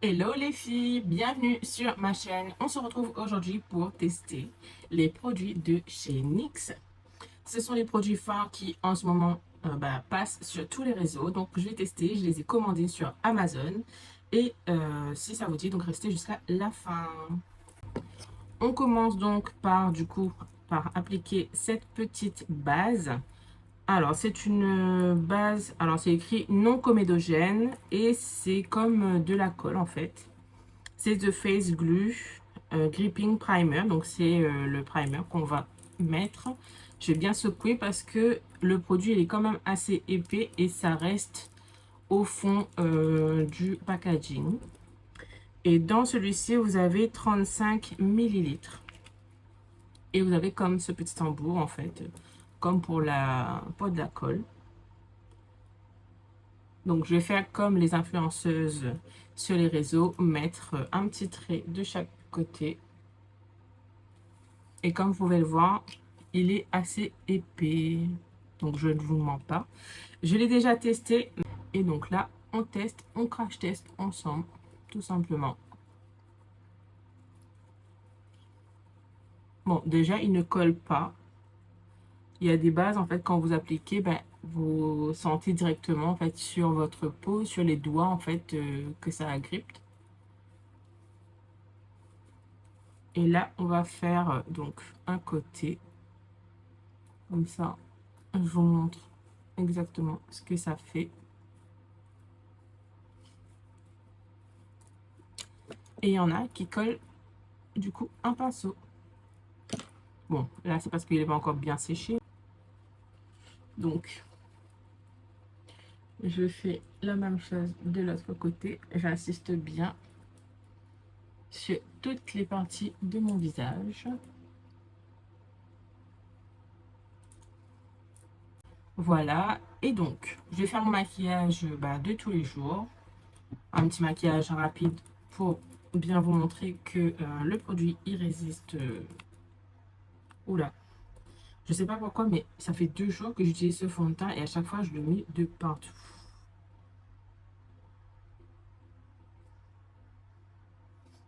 Hello les filles, bienvenue sur ma chaîne. On se retrouve aujourd'hui pour tester les produits de chez NYX. Ce sont les produits phares qui en ce moment passent sur tous les réseaux. Donc je vais tester, je les ai commandés sur Amazon. Et si ça vous dit, donc restez jusqu'à la fin. On commence donc par appliquer cette petite base. Alors, c'est une base, alors c'est écrit non comédogène et c'est comme de la colle en fait. C'est The Face Glue Gripping Primer. Donc, c'est le primer qu'on va mettre. Je vais bien secouer parce que le produit il est quand même assez épais et ça reste au fond du packaging. Et dans celui-ci, vous avez 35 millilitres. Et vous avez comme ce petit embout en fait, comme pour de la colle. Donc, je vais faire comme les influenceuses sur les réseaux, mettre un petit trait de chaque côté. Et comme vous pouvez le voir, il est assez épais. Donc, je ne vous mens pas. Je l'ai déjà testé. Et donc là, on teste, on crash test ensemble, tout simplement. Bon, déjà, il ne colle pas. Il y a des bases, en fait, quand vous appliquez, vous sentez directement, en fait, sur votre peau, sur les doigts, en fait, que ça agrippe. Et là, on va faire donc un côté. Comme ça, je vous montre exactement ce que ça fait. Et il y en a qui collent du coup un pinceau. Bon, là c'est parce qu'il n'est pas encore bien séché. Donc, je fais la même chose de l'autre côté. J'insiste bien sur toutes les parties de mon visage. Voilà. Et donc, je vais faire mon maquillage de tous les jours. Un petit maquillage rapide pour bien vous montrer que le produit il résiste. Oula. Je sais pas pourquoi, mais ça fait 2 jours que j'utilise ce fond de teint et à chaque fois, je le mets de partout.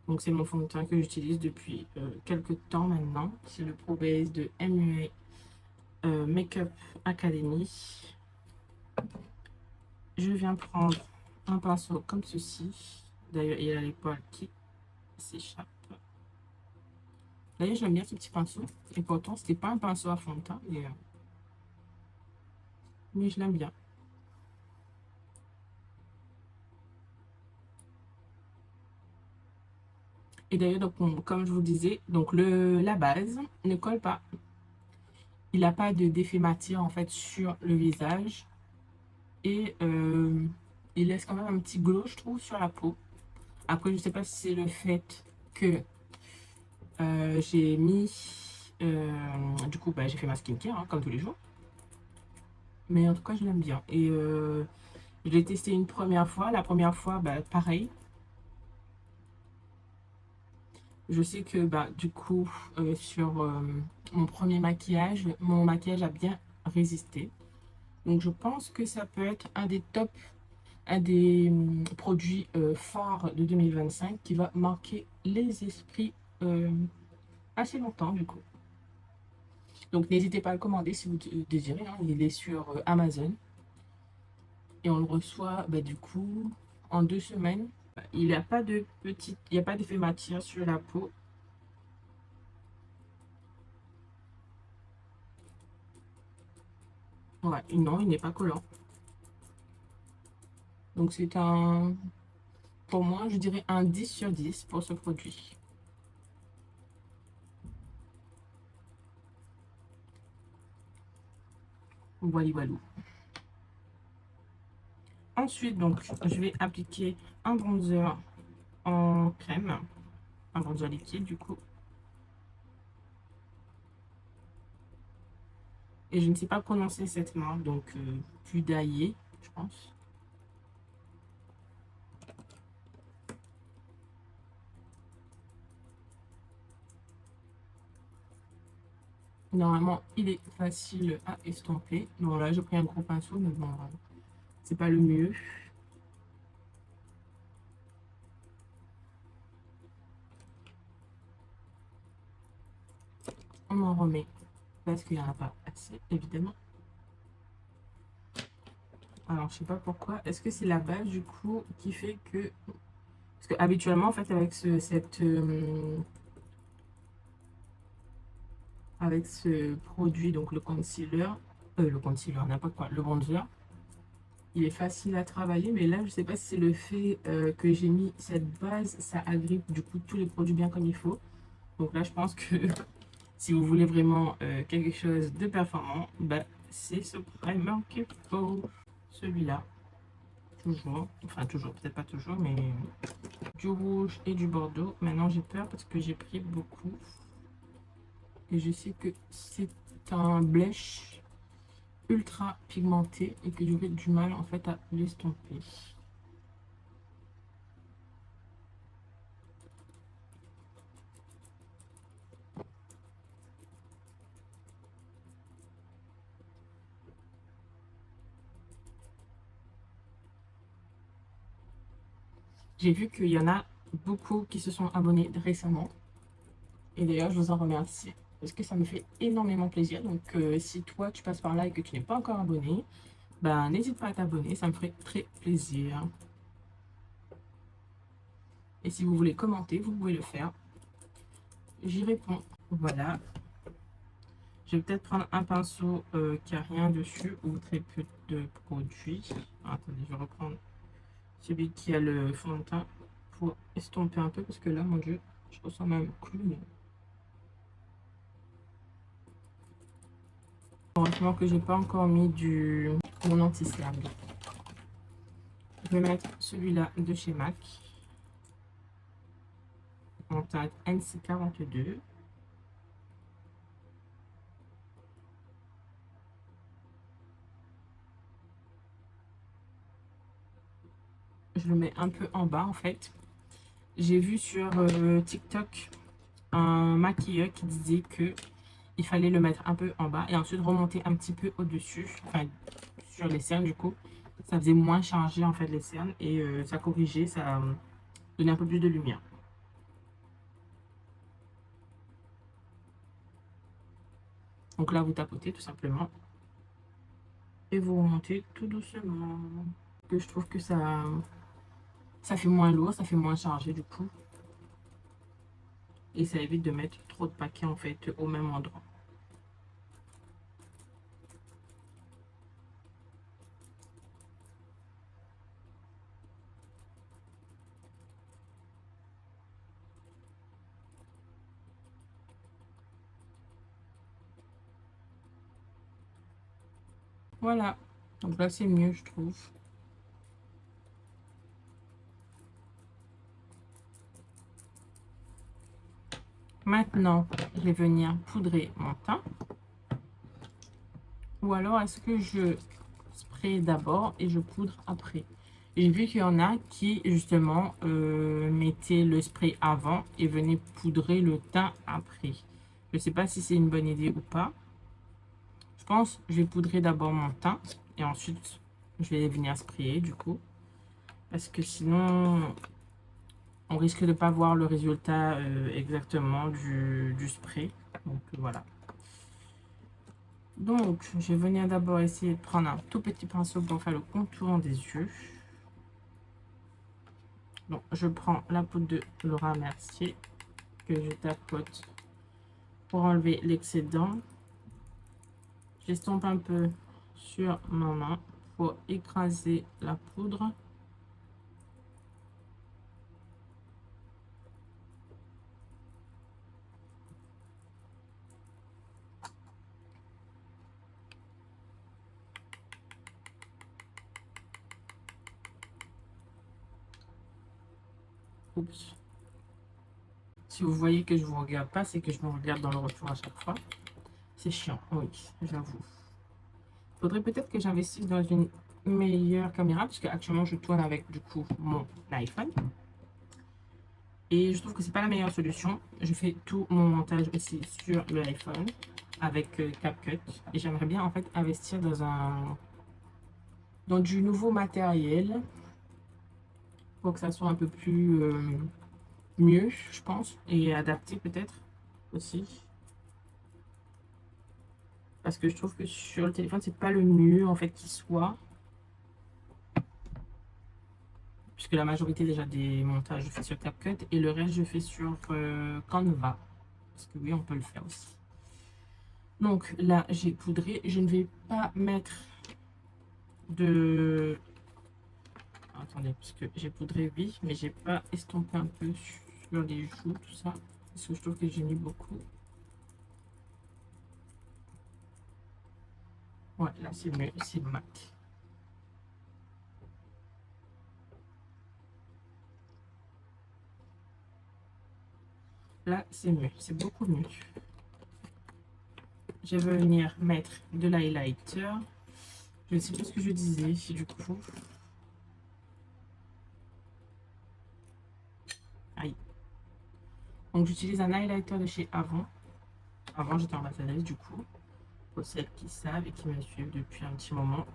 Donc, c'est mon fond de teint que j'utilise depuis quelques temps maintenant. C'est le Pro Base de MUA Makeup Academy. Je viens prendre un pinceau comme ceci. D'ailleurs, il y a les poils qui s'échappent. D'ailleurs, j'aime bien ce petit pinceau. Et pourtant, c'était pas un pinceau à fond de teint, mais je l'aime bien. Et d'ailleurs, donc, comme je vous disais, donc la base ne colle pas. Il n'a pas d'effet matière en fait sur le visage. Et il laisse quand même un petit glow, je trouve, sur la peau. Après, je ne sais pas si c'est le fait que j'ai mis... du coup, j'ai fait ma skincare, hein, comme tous les jours. Mais en tout cas, je l'aime bien. Et je l'ai testé une première fois. La première fois, pareil. Je sais que du coup, sur mon premier maquillage, mon maquillage a bien résisté. Donc, je pense que ça peut être un des produits phares de 2025 qui va marquer les esprits assez longtemps, du coup. Donc, n'hésitez pas à le commander si vous désirez, hein. Il est sur Amazon. Et on le reçoit, du coup, en 2 semaines. Il n'y a pas il n'y a pas d'effet matière sur la peau. Ouais, non, il n'est pas collant. Donc, pour moi, je dirais un 10 sur 10 pour ce produit. Voilà, voilà. Ensuite, donc, je vais appliquer un bronzer en crème, un bronzer liquide, du coup. Et je ne sais pas prononcer cette marque, donc Pudaillé, je pense. Normalement, il est facile à estomper. Bon, là, j'ai pris un gros pinceau, mais bon, c'est pas le mieux. m'en remets parce qu'il n'y en a pas assez, évidemment. Alors, je sais pas pourquoi. Est-ce que c'est la base, du coup, qui fait que... Parce que habituellement, en fait, avec avec ce produit, donc le concealer, n'importe quoi, le bronzer, il est facile à travailler, mais là, je sais pas si c'est le fait que j'ai mis cette base, ça agrippe, du coup, tous les produits bien comme il faut. Donc là, je pense que si vous voulez vraiment quelque chose de performant, bah, c'est ce primer qu'il faut. Celui-là, toujours, enfin toujours, peut-être pas toujours, mais du rouge et du bordeaux. Maintenant, j'ai peur parce que j'ai pris beaucoup. Et je sais que c'est un blush ultra pigmenté et que j'aurai du mal en fait à l'estomper. J'ai vu qu'il y en a beaucoup qui se sont abonnés récemment. Et d'ailleurs, je vous en remercie parce que ça me fait énormément plaisir. Donc, si toi, tu passes par là et que tu n'es pas encore abonné, ben, n'hésite pas à t'abonner, ça me ferait très plaisir. Et si vous voulez commenter, vous pouvez le faire. J'y réponds. Voilà. Je vais peut-être prendre un pinceau qui n'a rien dessus ou très peu de produit. Attendez, je vais reprendre celui qui a le fond de teint pour estomper un peu parce que là, mon Dieu, je ressens même clown. Heureusement que j'ai pas encore mis mon anti-cerne. Je vais mettre celui-là de chez MAC en teinte NC42. Je le mets un peu en bas en fait. J'ai vu sur TikTok un maquilleur qui disait que il fallait le mettre un peu en bas et ensuite remonter un petit peu au-dessus, enfin sur les cernes du coup. Ça faisait moins chargé en fait les cernes et ça corrigeait, ça donnait un peu plus de lumière. Donc là, vous tapotez tout simplement et vous remontez tout doucement. Que je trouve que ça fait moins lourd, ça fait moins chargé du coup. Et ça évite de mettre trop de paquets en fait au même endroit. Voilà. Donc là, c'est mieux, je trouve. Maintenant, je vais venir poudrer mon teint. Ou alors, est-ce que je spray d'abord et je poudre après? J'ai vu qu'il y en a qui, justement, mettaient le spray avant et venaient poudrer le teint après. Je ne sais pas si c'est une bonne idée ou pas. Je pense que je vais poudrer d'abord mon teint et ensuite, je vais venir sprayer, du coup. Parce que sinon, on risque de ne pas voir le résultat exactement du spray. Donc, voilà. Donc, je vais venir d'abord essayer de prendre un tout petit pinceau pour faire le contour des yeux. Donc, je prends la poudre de Laura Mercier que je tapote pour enlever l'excédent. J'estompe un peu sur ma main pour écraser la poudre. Oups. Si vous voyez que je vous regarde pas, c'est que je me regarde dans le retour à chaque fois. C'est chiant, oui, j'avoue. Faudrait peut-être que j'investisse dans une meilleure caméra, puisque actuellement je tourne avec du coup mon iPhone. Et je trouve que c'est pas la meilleure solution. Je fais tout mon montage aussi sur le iPhone avec CapCut. Et j'aimerais bien en fait investir dans du nouveau matériel pour que ça soit un peu plus mieux, je pense, et adapté peut-être aussi. Parce que je trouve que sur le téléphone, c'est pas le mieux en fait qui soit. Puisque la majorité déjà des montages, je fais sur CapCut et le reste, je fais sur Canva. Parce que oui, on peut le faire aussi. Donc là, j'ai poudré. Je ne vais pas mettre de... Attendez, parce que j'ai poudré, oui, mais j'ai pas estompé un peu sur les joues, tout ça. Parce que je trouve que j'ai mis beaucoup. Ouais, là, c'est mieux, c'est mat. Là, c'est mieux, c'est beaucoup mieux. Je vais venir mettre de l'highlighter. Je ne sais plus ce que je disais, du coup. Aïe. Donc, j'utilise un highlighter de chez Avon. Avant, j'étais ambassadrice, du coup. Pour celles qui savent et qui me suivent depuis un petit moment.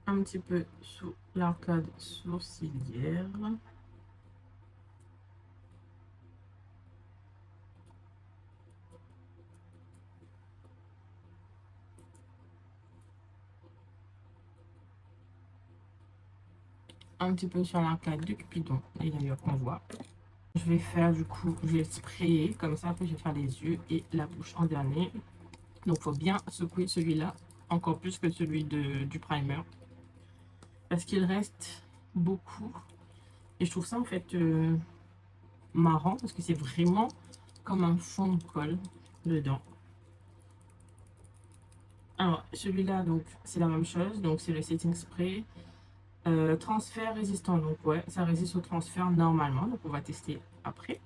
Un petit peu sous l'arcade sourcilière. Un petit peu sur l'arcade de Cupidon, et d'ailleurs qu'on voit. Je vais faire du coup, je vais sprayer comme ça, après je vais faire les yeux et la bouche en dernier. Donc il faut bien secouer celui-là, encore plus que celui du primer. Parce qu'il reste beaucoup. Et je trouve ça en fait marrant, parce que c'est vraiment comme un fond de colle dedans. Alors celui-là, donc c'est la même chose, donc c'est le setting spray. Transfert résistant, donc ouais, ça résiste au transfert normalement, donc on va tester après.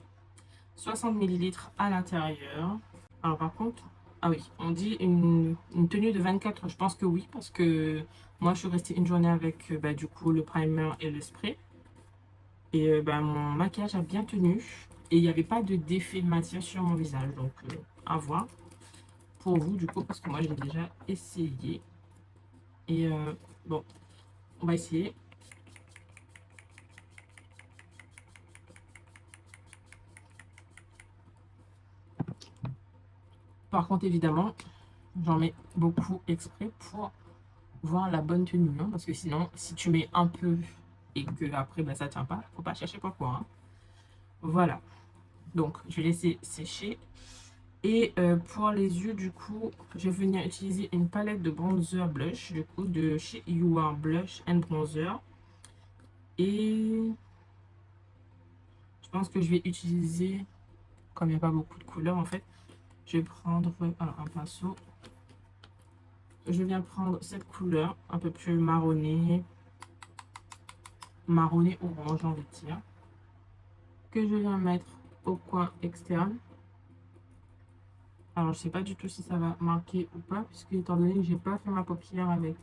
60 ml à l'intérieur. Alors par contre, ah oui, on dit une tenue de 24 heures, je pense que oui, parce que moi je suis restée une journée avec bah, du coup le primer et le spray. Et bah, mon maquillage a bien tenu, et il n'y avait pas de d'effet de matière sur mon visage, donc à voir pour vous du coup, parce que moi j'ai déjà essayé. Et bon, on va essayer. Par contre, évidemment, j'en mets beaucoup exprès pour voir la bonne tenue, hein, parce que sinon, si tu mets un peu et que après bah, ça tient pas, faut pas chercher pourquoi. Hein. Voilà. Donc, je vais laisser sécher. Et pour les yeux, du coup, je vais venir utiliser une palette de bronzer blush, du coup, de chez You Are Blush and Bronzer. Et je pense que je vais utiliser, comme il n'y a pas beaucoup de couleurs en fait, je vais prendre alors, un pinceau. Je viens prendre cette couleur un peu plus marronné orange, j'ai envie de dire, que je viens mettre au coin externe. Alors je sais pas du tout si ça va marquer ou pas, puisque étant donné que j'ai pas fait ma paupière avec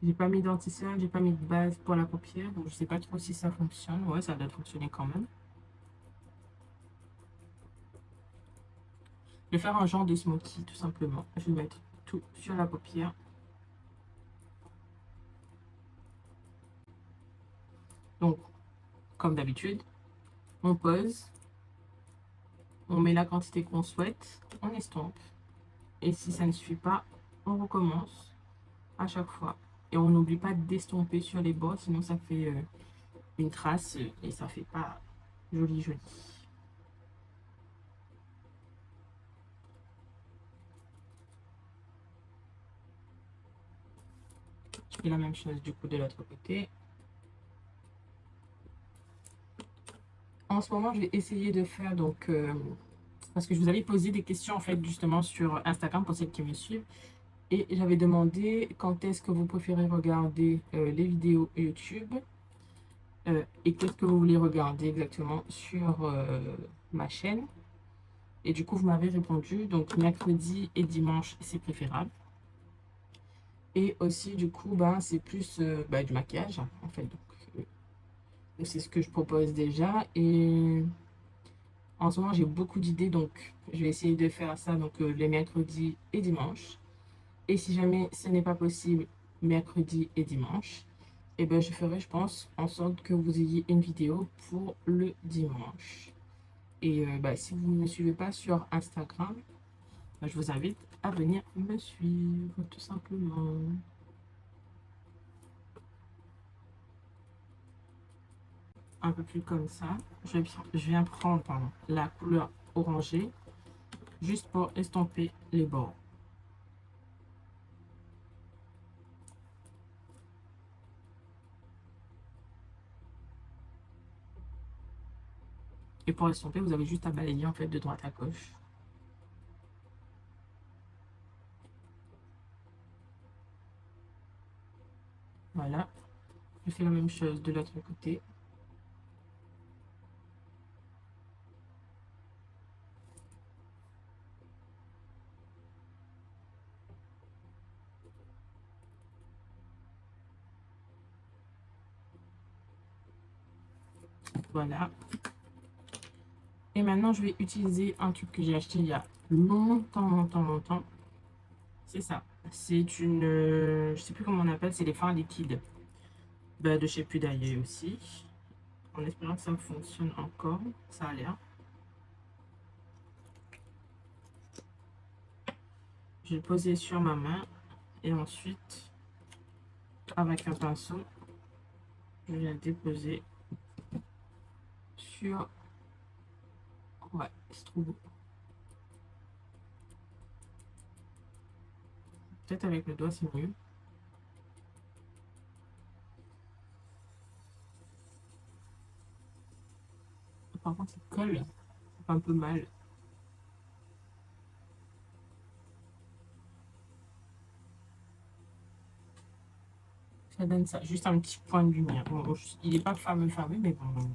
j'ai pas mis d'anti-cerne, j'ai pas mis de base pour la paupière, donc je sais pas trop si ça fonctionne. Ouais, ça doit fonctionner quand même. Je vais faire un genre de smoky tout simplement. Je vais mettre tout sur la paupière. Donc, comme d'habitude, on pose, on met la quantité qu'on souhaite, on estompe. Et si ça ne suffit pas, on recommence à chaque fois. Et on n'oublie pas d'estomper sur les bords, sinon ça fait une trace et ça fait pas joli joli. Je fais la même chose du coup de l'autre côté. En ce moment, je vais essayer de faire donc parce que je vous avais posé des questions en fait justement sur Instagram pour celles qui me suivent. Et j'avais demandé quand est-ce que vous préférez regarder les vidéos YouTube et qu'est-ce que vous voulez regarder exactement sur ma chaîne. Et du coup, vous m'avez répondu, donc mercredi et dimanche, c'est préférable. Et aussi, du coup, ben, c'est plus bah, du maquillage, en fait. Donc c'est ce que je propose déjà. Et En ce moment, j'ai beaucoup d'idées, donc je vais essayer de faire ça donc, les mercredis et dimanches. Et si jamais ce n'est pas possible mercredi et dimanche, eh ben, je ferai, je pense, en sorte que vous ayez une vidéo pour le dimanche. Et bah, si vous ne me suivez pas sur Instagram, bah, je vous invite à venir me suivre, tout simplement. Un peu plus comme ça. Je viens prendre pardon, la couleur orangée juste pour estomper les bords. Et pour estomper, vous avez juste à balayer en fait de droite à gauche. Voilà. Je fais la même chose de l'autre côté. Voilà. Et maintenant, je vais utiliser un tube que j'ai acheté il y a longtemps. C'est ça. C'est une... je sais plus comment on appelle, c'est les fards liquides. Bah, de chez Pudaille aussi. En espérant que ça fonctionne encore. Ça a l'air. Je vais le poser sur ma main. Et ensuite, avec un pinceau, je viens déposer sur... Ouais, c'est trop beau. Peut-être avec le doigt, c'est mieux. Par contre, il colle. Ça fait un peu mal. Ça donne ça. Juste un petit point de lumière. Bon, il n'est pas fameux, mais bon.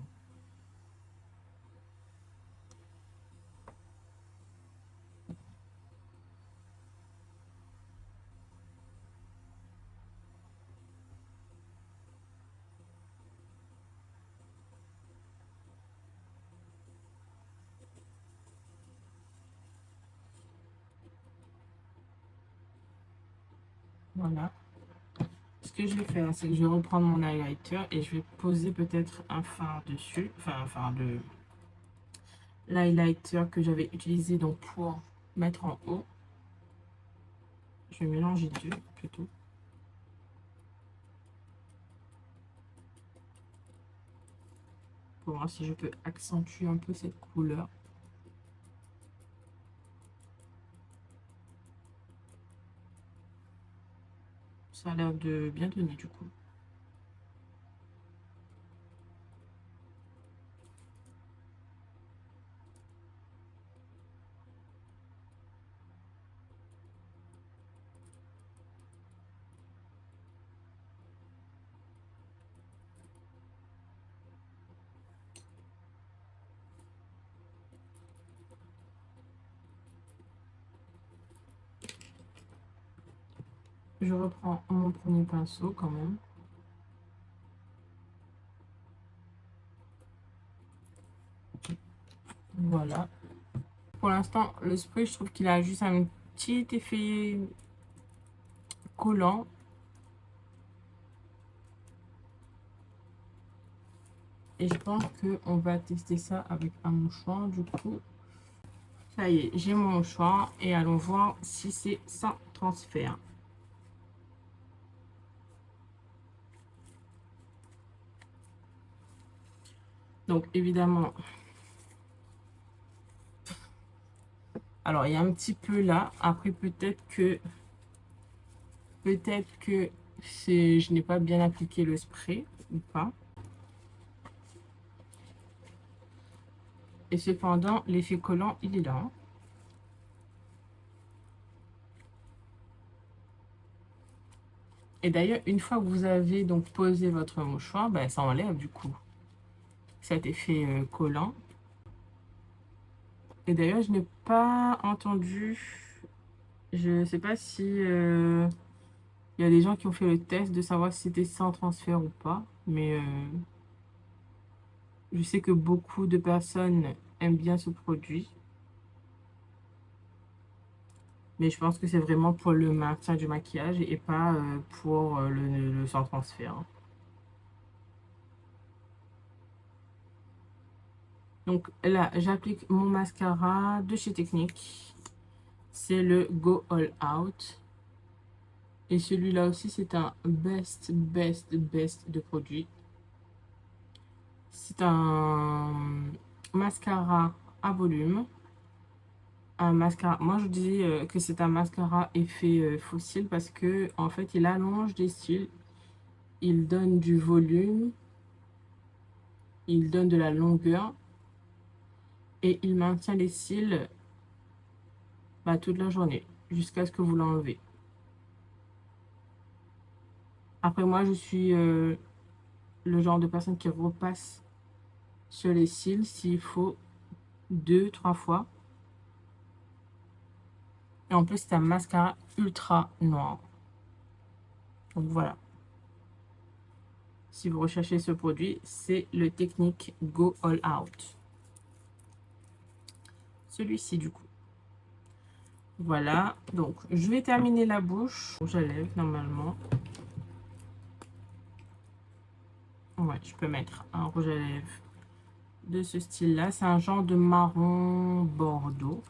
Voilà. Ce que je vais faire, c'est que je vais reprendre mon highlighter et je vais poser peut-être un fard dessus. Enfin, un fard de l'highlighter que j'avais utilisé donc pour mettre en haut. Je vais mélanger deux plutôt. Pour voir si je peux accentuer un peu cette couleur. Ça a l'air de bien donner du coup. Je reprends mon premier pinceau quand même. Voilà. Pour l'instant, le spray, je trouve qu'il a juste un petit effet collant. Et je pense qu'on va tester ça avec un mouchoir. Du coup, ça y est, j'ai mon mouchoir. Et allons voir si c'est sans transfert. Donc, évidemment... Alors, il y a un petit peu là. Après, peut-être que je n'ai pas bien appliqué le spray ou pas. Et cependant, l'effet collant, il est là. Et d'ailleurs, une fois que vous avez donc posé votre mouchoir, ben, ça enlève du coup cet effet collant. Et d'ailleurs, je n'ai pas entendu, je ne sais pas si il y a des gens qui ont fait le test de savoir si c'était sans transfert ou pas. Mais je sais que beaucoup de personnes aime bien ce produit. Mais je pense que c'est vraiment pour le maintien du maquillage et pas pour le sans transfert. Donc là, j'applique mon mascara de chez Technique. C'est le Go All Out. Et celui-là aussi, c'est un best de produit. C'est un mascara à volume. Un mascara. Moi, je dis que c'est un mascara effet fossile parce que en fait, il allonge des cils. Il donne du volume. Il donne de la longueur. Et il maintient les cils toute la journée jusqu'à ce que vous l'enlevez. Après, moi, je suis le genre de personne qui repasse sur les cils s'il faut 2-3 fois. Et en plus, c'est un mascara ultra noir. Donc voilà. Si vous recherchez ce produit, c'est le Technique Go All Out. Celui-ci, du coup. Voilà. Donc, je vais terminer la bouche. Rouge à lèvres, normalement. Ouais, je peux mettre un rouge à lèvres de ce style-là. C'est un genre de marron bordeaux.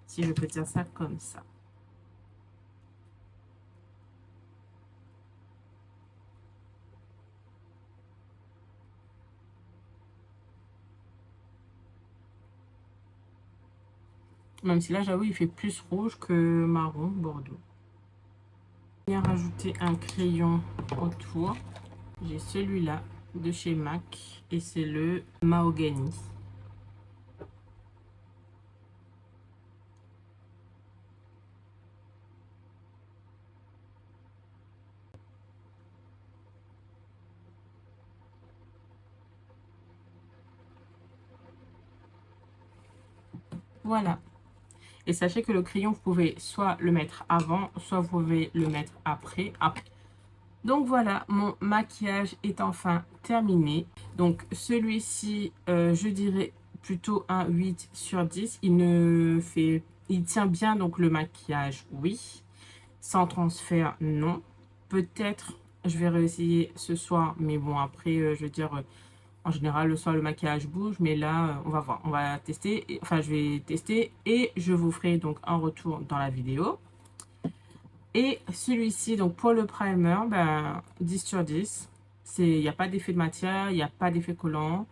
Si je peux dire ça comme ça. Même si là, j'avoue, il fait plus rouge que marron bordeaux. Je vais rajouter un crayon autour. J'ai celui-là de chez MAC et c'est le Mahogany. Voilà. Et sachez que le crayon, vous pouvez soit le mettre avant, soit vous pouvez le mettre après. Donc voilà, mon maquillage est enfin terminé. Donc celui-ci, je dirais plutôt un 8 sur 10. Il tient bien donc le maquillage, oui. Sans transfert, non. Peut-être, je vais réessayer ce soir, mais bon, après, je veux dire, en général, le soir, le maquillage bouge, mais là, on va voir. On va tester, enfin, je vais tester et je vous ferai donc un retour dans la vidéo. Et celui-ci, donc pour le primer, 10 sur 10. Il n'y a pas d'effet de matière, il n'y a pas d'effet collant.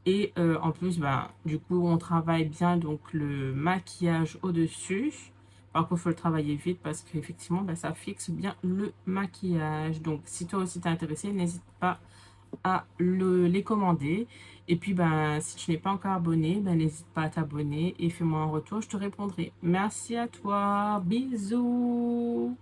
Et en plus, du coup, on travaille bien donc le maquillage au-dessus. Par contre, il faut le travailler vite parce qu'effectivement, ça fixe bien le maquillage. Donc, si toi aussi t'es intéressé, n'hésite pas à les commander. Et puis, si tu n'es pas encore abonné, n'hésite pas à t'abonner et fais-moi un retour, je te répondrai. Merci à toi, bisous!